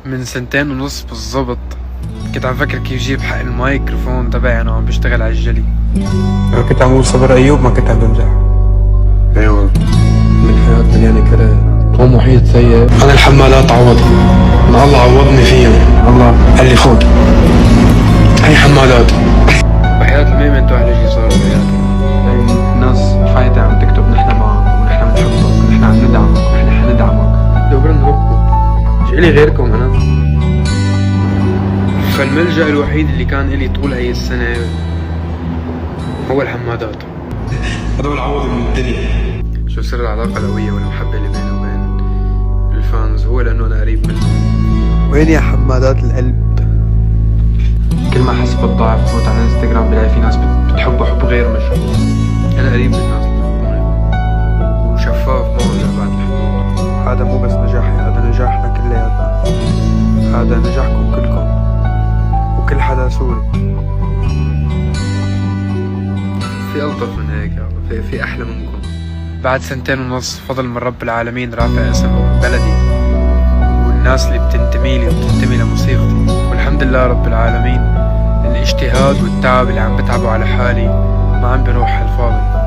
من 2 سنين ونص بالضبط كنت عم فكر كيف جيب حق المايكروفون تبعي انا عم بشتغل على الجلي. كنت عم بقول صبر ايوب، ما كنت عم بمزح. ايوه الحياة مليانة كره ومحيط سيء. انا الحمالات عوضني، انا الله عوضني فيهم، الله قال لي خذ هي حمالات. وحياة الميم انتو احلى شي صار بحياتي. الناس فايتة عم تكتب نحن معك ونحن بنحبك ونحن عم ندعمك ونحن حندعمك. دبرن ربكم، شيلي غيركم انا. فالملجأ الوحيد اللي كان إلي طول هاي السنة هو الحمادات. هدول عوضي من الدنيا. شو سر العلاقة القوية والمحبة اللي بيني وبين الفانز؟ هو لأنه أنا قريب منهم. وين يا حمادات القلب؟ كل ما احس بالضعف بفوت على الانستغرام بلاقي في ناس بتحب حب غير مشروط. أنا قريب من الناس اللي بحبوني وشفاف ما ولا بعد الحدود. هذا مو بس نجاحي، هذا نجاحنا كلياتنا، هذا نجاحكم كلكم وكل حدا سوري. في ألطف من هيك يا الله، في أحلى منكم. بعد 2 سنين ونص فضل من رب العالمين رافع اسم بلدي والناس اللي بتنتمي لي وبتنتمي لموسيقتي، والحمد لله رب العالمين. الاجتهاد والتعب اللي عم بتعبه على حالي ما عم بروح على الفاضي.